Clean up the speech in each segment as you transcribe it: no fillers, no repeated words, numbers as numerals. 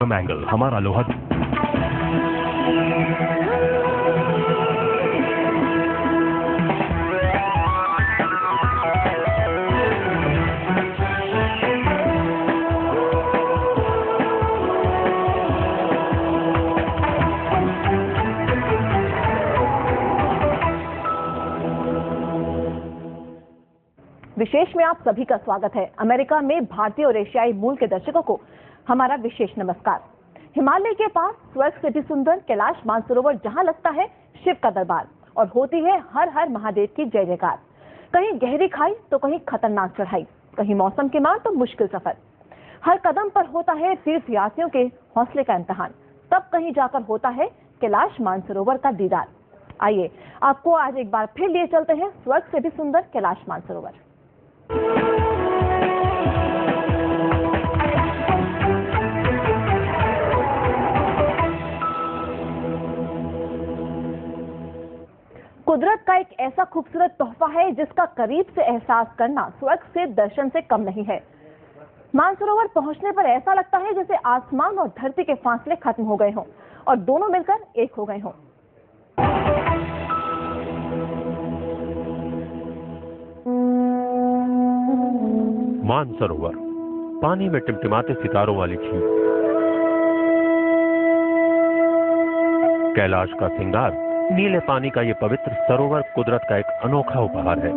Angle हमारा लोहा। विशेष में आप सभी का स्वागत है। अमेरिका में भारतीय और एशियाई मूल के दर्शकों को हमारा विशेष नमस्कार। हिमालय के पास स्वर्ग से भी सुंदर कैलाश मानसरोवर, जहां लगता है शिव का दरबार और होती है हर हर महादेव की जय जयकार। कहीं गहरी खाई तो कहीं खतरनाक चढ़ाई, कहीं मौसम की मार तो मुश्किल सफर। हर कदम पर होता है तीर्थ यात्रियों के हौसले का इम्तिहान, तब कहीं जाकर होता है कैलाश मानसरोवर का दीदार। आइए आपको आज एक बार फिर लिए चलते हैं स्वर्ग से भी सुंदर कैलाश मानसरोवर। कुदरत का एक ऐसा खूबसूरत तोहफा है जिसका करीब से एहसास करना स्वर्ग से दर्शन से कम नहीं है। मानसरोवर पहुंचने पर ऐसा लगता है जैसे आसमान और धरती के फासले खत्म हो गए हों और दोनों मिलकर एक हो गए हों। मानसरोवर, पानी में टिमटिमाते सितारों वाली झील, कैलाश का श्रृंगार, नीले पानी का ये पवित्र सरोवर कुदरत का एक अनोखा उपहार है।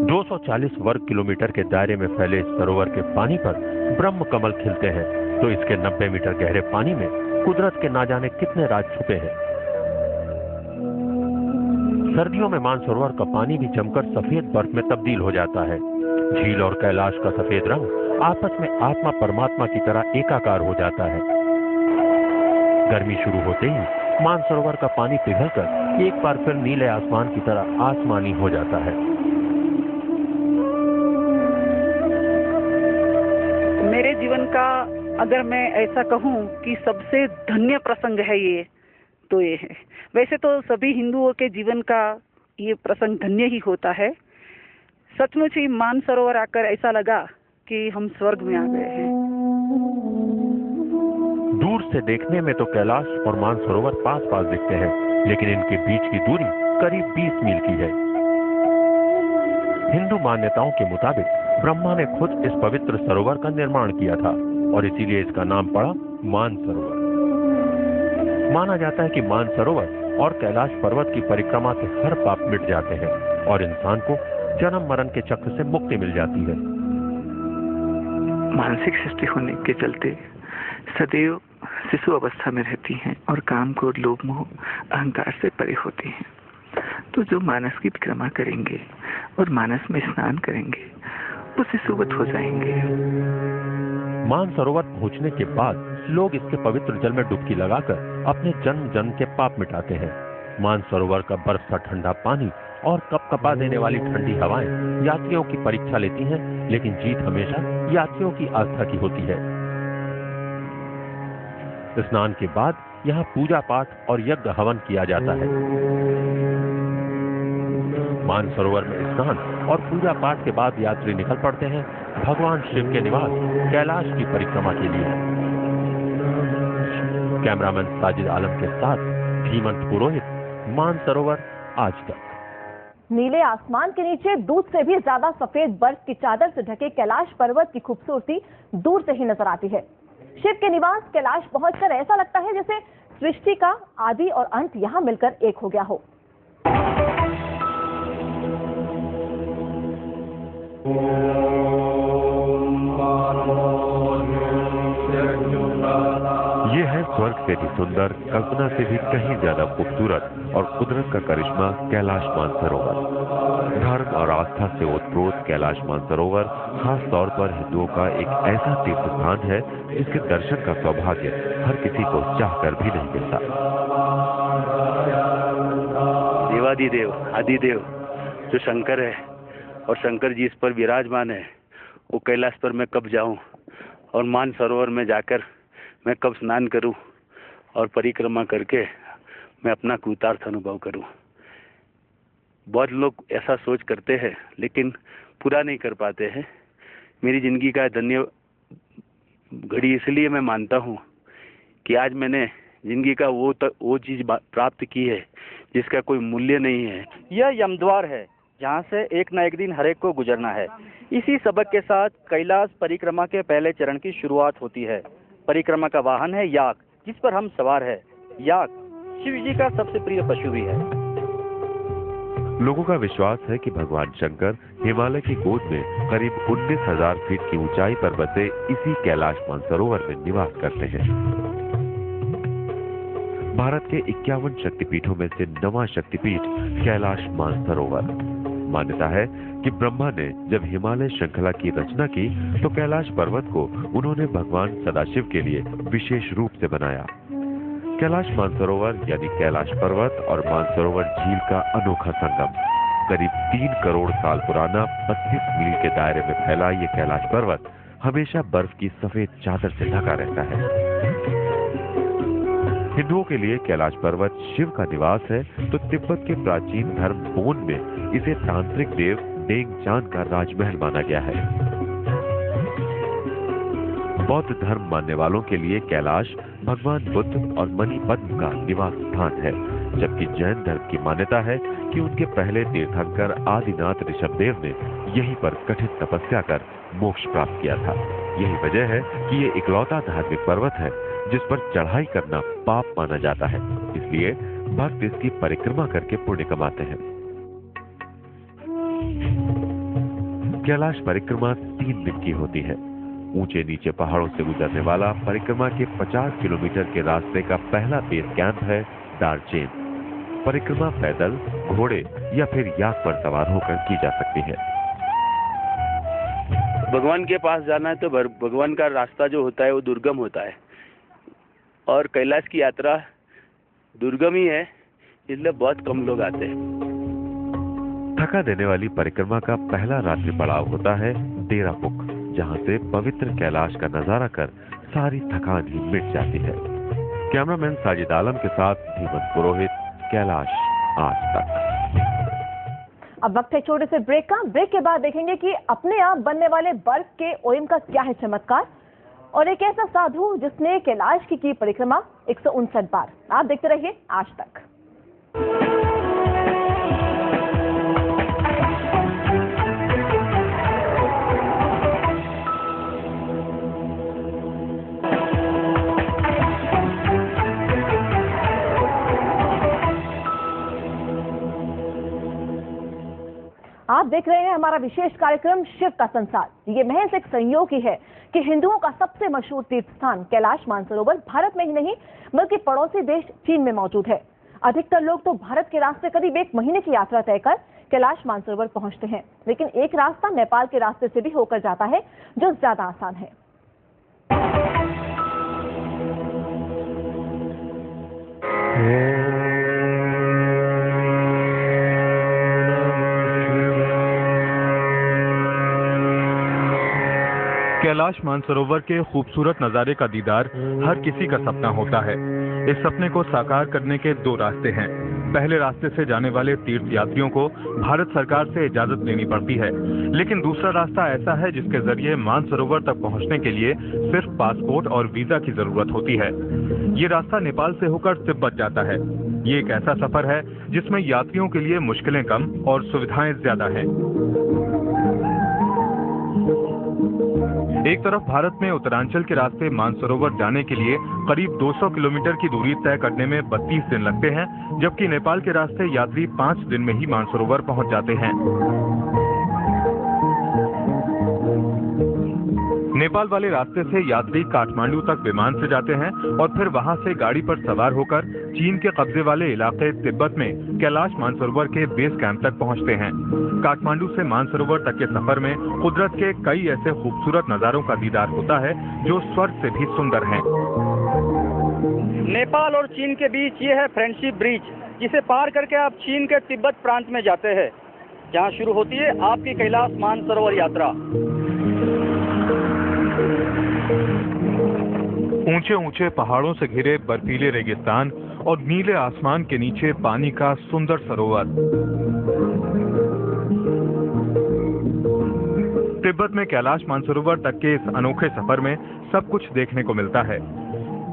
240 वर्ग किलोमीटर के दायरे में फैले इस सरोवर के पानी पर ब्रह्म कमल खिलते हैं, तो इसके 90 मीटर गहरे पानी में कुदरत के ना जाने कितने राज छुपे हैं। सर्दियों में मानसरोवर का पानी भी जमकर सफेद बर्फ में तब्दील हो जाता है। झील और कैलाश का सफेद रंग आपस में आत्मा परमात्मा की तरह एकाकार हो जाता है। गर्मी शुरू होते ही मानसरोवर का पानी पिघलकर एक बार फिर नीले आसमान की तरह आसमानी हो जाता है। मेरे जीवन का अगर मैं ऐसा कहूं कि सबसे धन्य प्रसंग है ये, तो ये है। वैसे तो सभी हिंदुओं के जीवन का ये प्रसंग धन्य ही होता है। सचमुच ही मानसरोवर आकर ऐसा लगा कि हम स्वर्ग में आ गए हैं। दूर से देखने में तो कैलाश और मानसरोवर पास पास दिखते हैं, लेकिन इनके बीच की दूरी करीब 20 मील की है। हिंदू मान्यताओं के मुताबिक ब्रह्मा ने खुद इस पवित्र सरोवर का निर्माण किया था और इसीलिए इसका नाम पड़ा मानसरोवर। माना जाता है कि मानसरोवर और कैलाश पर्वत की परिक्रमा से हर पाप मिट जाते हैं और इंसान को जन्म मरण के चक्र से मुक्ति मिल जाती है। मानसिक सृष्टि होने के चलते सदैव शिशु अवस्था में रहती हैं और काम, क्रोध, लोभ, मोह, अहंकार से परे होती हैं। तो जो मानस की परिक्रमा करेंगे और मानस में स्नान करेंगे वो शिशुवत हो जाएंगे। मानसरोवर पहुंचने के बाद लोग इसके पवित्र जल में डुबकी लगाकर अपने जन्म जन्म के पाप मिटाते हैं। मानसरोवर का बर्फ सा ठंडा पानी और कपकपा देने वाली ठंडी हवाएं यात्रियों की परीक्षा लेती हैं, लेकिन जीत हमेशा यात्रियों की आस्था की होती है। स्नान के बाद यहाँ पूजा पाठ और यज्ञ हवन किया जाता है। मानसरोवर में स्नान और पूजा पाठ के बाद यात्री निकल पड़ते हैं भगवान शिव के निवास कैलाश की परिक्रमा के लिए। कैमरामैन साजिद आलम के साथ धीमंत पुरोहित, मानसरोवर आज तक। नीले आसमान के नीचे दूध से भी ज्यादा सफेद बर्फ की चादर से ढके कैलाश पर्वत की खूबसूरती दूर से ही नजर आती है। शिव के निवास कैलाश पहुंचकर ऐसा लगता है जैसे सृष्टि का आदि और अंत यहां मिलकर एक हो गया हो। ये है स्वर्ग से भी सुंदर, कल्पना से भी कहीं ज्यादा खूबसूरत और कुदरत का करिश्मा कैलाश मानसरोवर। धर्म और आस्था से ओतप्रोत कैलाश मानसरोवर खास तौर पर हिंदुओं का एक ऐसा तीर्थ स्थान है जिसके दर्शन का सौभाग्य हर किसी को चाहकर भी नहीं मिलता। देवादिदेव आदिदेव जो शंकर है और शंकर जी इस पर विराजमान है, वो कैलाश पर मैं कब जाऊं और मानसरोवर में जाकर मैं कब स्नान करूं और परिक्रमा करके मैं अपना कृतार्थ अनुभव करूं। बहुत लोग ऐसा सोच करते हैं लेकिन पूरा नहीं कर पाते हैं। मेरी जिंदगी का धन्य घड़ी इसलिए मैं मानता हूँ कि आज मैंने जिंदगी का वो चीज प्राप्त की है जिसका कोई मूल्य नहीं है। यह यमद्वार है जहाँ से एक न एक दिन हर एक को गुजरना है। इसी सबक के साथ कैलाश परिक्रमा के पहले चरण की शुरुआत होती है। परिक्रमा का वाहन है याक, जिस पर हम सवार है। याक शिव जी का सबसे प्रिय पशु भी है। लोगों का विश्वास है कि भगवान शंकर हिमालय की गोद में करीब 19,000 फीट की ऊंचाई पर बसे इसी कैलाश मानसरोवर में निवास करते हैं। भारत के 51 शक्तिपीठों में से 9वां शक्तिपीठ कैलाश मानसरोवर। मान्यता है कि ब्रह्मा ने जब हिमालय श्रृंखला की रचना की तो कैलाश पर्वत को उन्होंने भगवान सदाशिव के लिए विशेष रूप से बनाया। कैलाश मानसरोवर यानी कैलाश पर्वत और मानसरोवर झील का अनोखा संगम। करीब 3 करोड़ साल पुराना 32 मील के दायरे में फैला ये कैलाश पर्वत हमेशा बर्फ की सफेद चादर से ढका रहता है। हिंदुओं के लिए कैलाश पर्वत शिव का निवास है, तो तिब्बत के प्राचीन धर्म बोन में इसे तांत्रिक देव डेंग चांद का राजमहल माना गया है। बौद्ध धर्म मानने वालों के लिए कैलाश भगवान बुद्ध और मणिपद्म का निवास स्थान है, जबकि जैन धर्म की मान्यता है कि उनके पहले तीर्थंकर आदिनाथ ऋषभदेव ने यहीं पर कठिन तपस्या कर मोक्ष प्राप्त किया था। यही वजह है कि ये इकलौता धार्मिक पर्वत है जिस पर चढ़ाई करना पाप माना जाता है, इसलिए भक्त इसकी परिक्रमा करके पुण्य कमाते हैं। कैलाश परिक्रमा 3 दिन की होती है। ऊंचे नीचे पहाड़ों से गुजरने वाला परिक्रमा के 50 किलोमीटर के रास्ते का पहला बेस कैंप है दार्चेन। परिक्रमा पैदल, घोड़े या फिर याक पर सवार होकर की जा सकती है। भगवान के पास जाना है तो भगवान का रास्ता जो होता है वो दुर्गम होता है, और कैलाश की यात्रा दुर्गम ही है, इसलिए बहुत कम लोग आते हैं। थका देने वाली परिक्रमा का पहला रात्रि पड़ाव होता है डेरापुक, जहां से पवित्र कैलाश का नजारा कर सारी थकान ही मिट जाती है। कैमरामैन साजिद आलम के साथ धीमन पुरोहित, कैलाश आज तक। अब वक्त है छोटे से ब्रेक का। ब्रेक के बाद देखेंगे कि अपने आप बनने वाले बर्फ के ओयम का क्या है चमत्कार, और एक ऐसा साधु जिसने कैलाश की परिक्रमा 159 बार। आप देखते रहिए आज तक। आप देख रहे हैं हमारा विशेष कार्यक्रम शिव का संसार। ये महज एक संयोग ही है कि हिंदुओं का सबसे मशहूर तीर्थ स्थान कैलाश मानसरोवर भारत में ही नहीं बल्कि पड़ोसी देश चीन में मौजूद है। अधिकतर लोग तो भारत के रास्ते करीब 1 महीने की यात्रा तय कर कैलाश मानसरोवर पहुंचते हैं, लेकिन एक रास्ता नेपाल के रास्ते से भी होकर जाता है जो ज्यादा आसान है। कैलाश मानसरोवर के खूबसूरत नजारे का दीदार हर किसी का सपना होता है। इस सपने को साकार करने के 2 रास्ते हैं। पहले रास्ते से जाने वाले तीर्थ यात्रियों को भारत सरकार से इजाजत लेनी पड़ती है, लेकिन दूसरा रास्ता ऐसा है जिसके जरिए मानसरोवर तक पहुंचने के लिए सिर्फ पासपोर्ट और वीजा की जरूरत होती है। ये रास्ता नेपाल से होकर तिब्बत जाता है। ये एक ऐसा सफर है जिसमें यात्रियों के लिए मुश्किलें कम और सुविधाएं ज्यादा हैं। एक तरफ भारत में उत्तरांचल के रास्ते मानसरोवर जाने के लिए करीब 200 किलोमीटर की दूरी तय करने में 32 दिन लगते हैं, जबकि नेपाल के रास्ते यात्री 5 दिन में ही मानसरोवर पहुंच जाते हैं। नेपाल वाले रास्ते से यात्री काठमांडू तक विमान से जाते हैं और फिर वहां से गाड़ी पर सवार होकर चीन के कब्जे वाले इलाके तिब्बत में कैलाश मानसरोवर के बेस कैंप तक पहुंचते हैं। काठमांडू से मानसरोवर तक के सफर में कुदरत के कई ऐसे खूबसूरत नजारों का दीदार होता है जो स्वर्ग से भी सुंदर हैं। नेपाल और चीन के बीच ये है फ्रेंडशिप ब्रिज, जिसे पार करके आप चीन के तिब्बत प्रांत में जाते हैं, जहाँ शुरू होती है आपकी कैलाश मानसरोवर यात्रा। ऊंचे ऊंचे पहाड़ों से घिरे बर्फीले रेगिस्तान और नीले आसमान के नीचे पानी का सुंदर सरोवर। तिब्बत में कैलाश मानसरोवर तक के इस अनोखे सफर में सब कुछ देखने को मिलता है।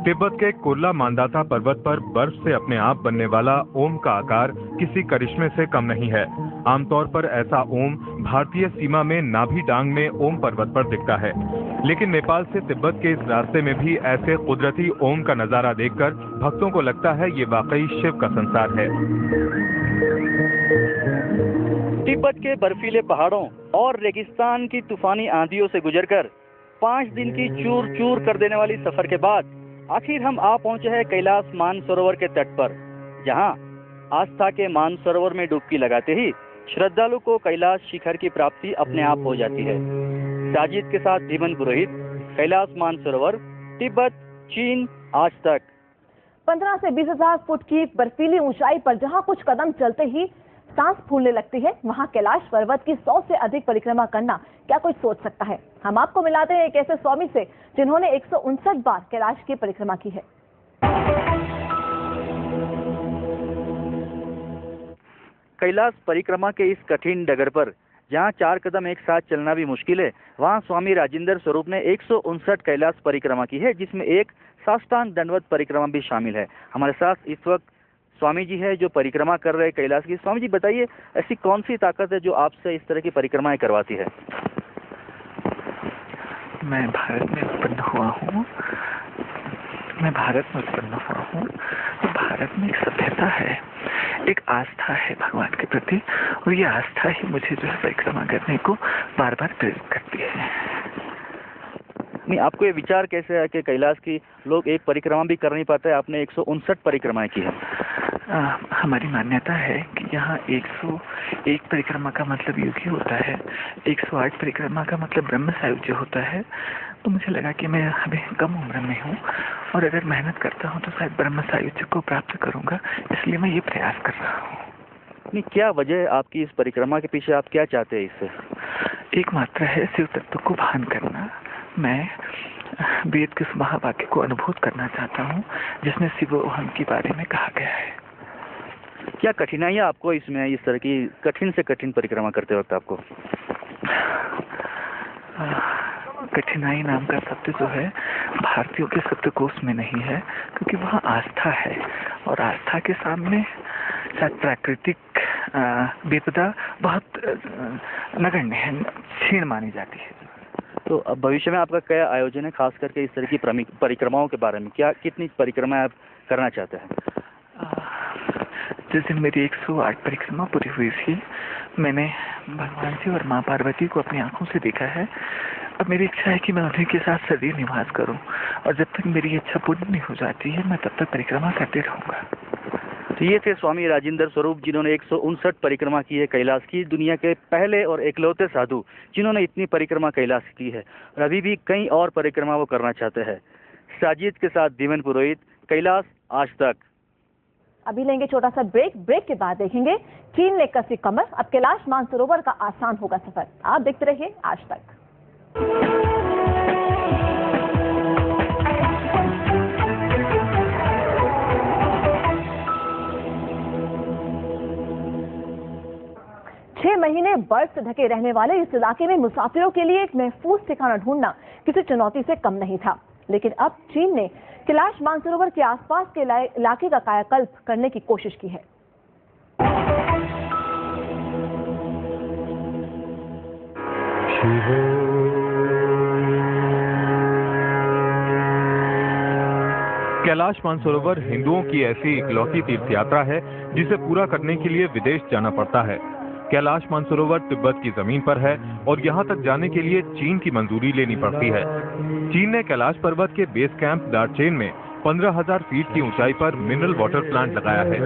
तिब्बत के कुर्ला मांदाता पर्वत पर बर्फ से अपने आप बनने वाला ओम का आकार किसी करिश्मे से कम नहीं है। आमतौर पर ऐसा ओम भारतीय सीमा में नाभि डांग में ओम पर्वत पर दिखता है, लेकिन नेपाल से तिब्बत के इस रास्ते में भी ऐसे कुदरती ओम का नजारा देखकर भक्तों को लगता है ये वाकई शिव का संसार है। तिब्बत के बर्फीले पहाड़ों और रेगिस्तान की तूफानी आंधियों से गुजरकर 5 दिन की चूर चूर कर देने वाली सफर के बाद आखिर हम आ पहुंचे हैं कैलाश मानसरोवर के तट पर, जहां आस्था के मानसरोवर में डुबकी लगाते ही श्रद्धालु को कैलाश शिखर की प्राप्ति अपने आप हो जाती है। साजिद के साथ धीमन पुरोहित, कैलाश मानसरोवर, तिब्बत, चीन, आज तक। 15 से 20,000 फुट की बर्फीली ऊंचाई पर जहां कुछ कदम चलते ही सांस फूलने लगती है, वहां कैलाश पर्वत की 100 से अधिक परिक्रमा करना क्या कोई सोच सकता है। हम आपको मिलाते हैं एक ऐसे स्वामी से जिन्होंने 159 बार कैलाश की परिक्रमा की है। कैलाश परिक्रमा के इस कठिन डगर पर जहां 4 कदम एक साथ चलना भी मुश्किल है, वहां स्वामी राजेंद्र स्वरूप ने 159 कैलाश परिक्रमा की है, जिसमें एक साष्टांग दंडवत परिक्रमा भी शामिल है। हमारे साथ इस वक्त स्वामी जी है जो परिक्रमा कर रहे हैं कैलाश की। स्वामी जी बताइए, ऐसी कौन सी ताकत है जो आपसे इस तरह की परिक्रमाएं करवाती है? मैं भारत में उत्पन्न हुआ हूँ। तो भारत में एक सभ्यता है, एक आस्था है भगवान के प्रति, और ये आस्था ही मुझे जो है परिक्रमा करने को बार बार प्रेरित करती है। नहीं, आपको ये विचार कैसे है कि कैलाश की लोग एक परिक्रमा भी कर नहीं पाते, आपने 159 परिक्रमाएं की है? हमारी मान्यता है कि यहाँ 101 परिक्रमा का मतलब योगी होता है, 108 परिक्रमा का मतलब ब्रह्म सायुज्य होता है। तो मुझे लगा कि मैं अभी कम उम्र में हूँ और अगर मेहनत करता हूँ तो शायद ब्रह्म सायुज्य को प्राप्त करूँगा, इसलिए मैं ये प्रयास कर रहा हूँ। नहीं, क्या वजह है आपकी इस परिक्रमा के पीछे? आप क्या चाहते हैं इससे? एकमात्र है शिव तत्व को भान करना। मैं वेद के उस महावाक्य को अनुभूत करना चाहता हूँ जिसमें शिवोहम के बारे में कहा गया है। क्या कठिनाइयाँ आपको इसमें इस तरह की कठिन से कठिन परिक्रमा करते वक्त आपको? कठिनाई नाम का शब्द जो है भारतीयों के शब्दकोश में नहीं है, क्योंकि वहाँ आस्था है और आस्था के सामने शायद प्राकृतिक विपदा बहुत नगण्य है, क्षीण मानी जाती है। तो अब भविष्य में आपका क्या आयोजन है, खास करके इस तरह की परिक्रमाओं के बारे में? क्या कितनी परिक्रमाएं आप करना चाहते हैं? जिस दिन मेरी 108 परिक्रमा पूरी हुई थी, मैंने भगवान जी और माँ पार्वती को अपनी आंखों से देखा है। अब मेरी इच्छा है कि मैं उन्हीं के साथ सदैव निवास करूं, और जब तक मेरी इच्छा पूर्ण नहीं हो जाती है मैं तब तक परिक्रमा करते रहूंगा। तो ये थे स्वामी राजेंद्र स्वरूप, जिन्होंने 159 परिक्रमा की है कैलाश की, दुनिया के पहले और एकलौते साधु जिन्होंने इतनी परिक्रमा कैलाश की है, और अभी भी कई और परिक्रमा वो करना चाहते हैं। साजिद के साथ धीमन पुरोहित, कैलाश आज तक। अभी लेंगे छोटा सा ब्रेक के बाद देखेंगे चीन ने कसी कमर, अब कैलाश मानसरोवर का आसान होगा सफर। आप देखते रहिए आज तक। छह महीने बर्फ से ढके रहने वाले इस इलाके में मुसाफिरों के लिए एक महफूज ठिकाना ढूंढना किसी चुनौती से कम नहीं था, लेकिन अब चीन ने कैलाश मानसरोवर के आसपास के इलाके का कायाकल्प करने की कोशिश की है। कैलाश मानसरोवर हिंदुओं की ऐसी इकलौती तीर्थ यात्रा है जिसे पूरा करने के लिए विदेश जाना पड़ता है। कैलाश मानसरोवर तिब्बत की जमीन पर है और यहाँ तक जाने के लिए चीन की मंजूरी लेनी पड़ती है। चीन ने कैलाश पर्वत के बेस कैंप दार्चेन में 15,000 फीट की ऊंचाई पर मिनरल वाटर प्लांट लगाया है।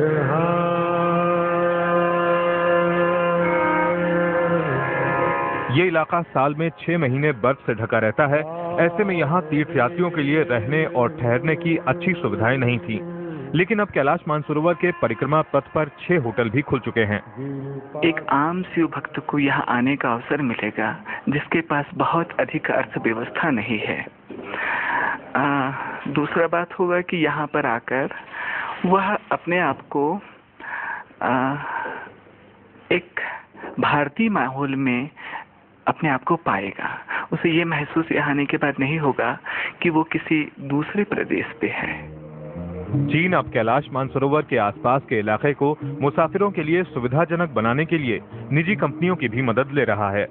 ये इलाका साल में 6 महीने बर्फ से ढका रहता है। ऐसे में यहाँ तीर्थयात्रियों के लिए रहने और ठहरने की अच्छी सुविधाएं नहीं थी, लेकिन अब कैलाश मानसरोवर के परिक्रमा पथ पर 6 होटल भी खुल चुके हैं। एक आम शिव भक्त को यहाँ आने का अवसर मिलेगा जिसके पास बहुत अधिक अर्थव्यवस्था नहीं है। दूसरा बात होगा कि यहाँ पर आकर वह अपने आप को एक भारतीय माहौल में अपने आप को पाएगा। उसे ये महसूस यहाँ आने के बाद नहीं होगा कि वो किसी दूसरे प्रदेश पे है। चीन अब कैलाश मानसरोवर के आसपास के इलाके को मुसाफिरों के लिए सुविधाजनक बनाने के लिए निजी कंपनियों की भी मदद ले रहा है।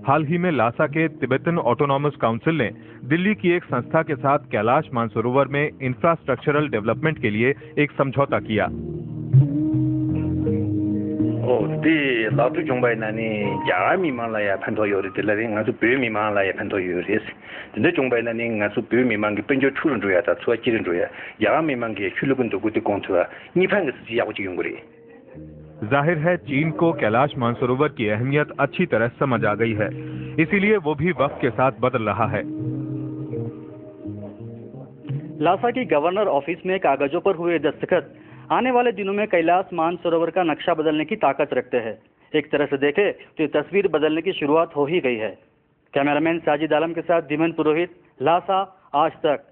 हाल ही में लासा के तिब्बतन ऑटोनॉमस काउंसिल ने दिल्ली की एक संस्था के साथ कैलाश मानसरोवर में इंफ्रास्ट्रक्चरल डेवलपमेंट के लिए एक समझौता किया। जाहिर है चीन को कैलाश मानसरोवर की अहमियत अच्छी तरह समझ आ गई है, इसीलिए वो भी वक्त के साथ बदल रहा है। लासा की गवर्नर ऑफिस में कागजों पर हुए दस्तखत आने वाले दिनों में कैलाश मानसरोवर का नक्शा बदलने की ताकत रखते हैं। एक तरह से देखें तो ये तस्वीर बदलने की शुरुआत हो ही गई है। कैमरामैन साजिद आलम के साथ धीमन पुरोहित, लासा, आज तक।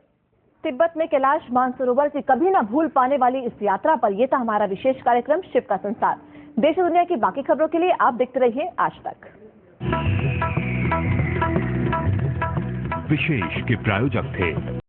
तिब्बत में कैलाश मानसरोवर से कभी ना भूल पाने वाली इस यात्रा पर यह था हमारा विशेष कार्यक्रम शिव का संसार। देश और दुनिया की बाकी खबरों के लिए आप देखते रहिए आज तक। विशेष के प्रायोजक थे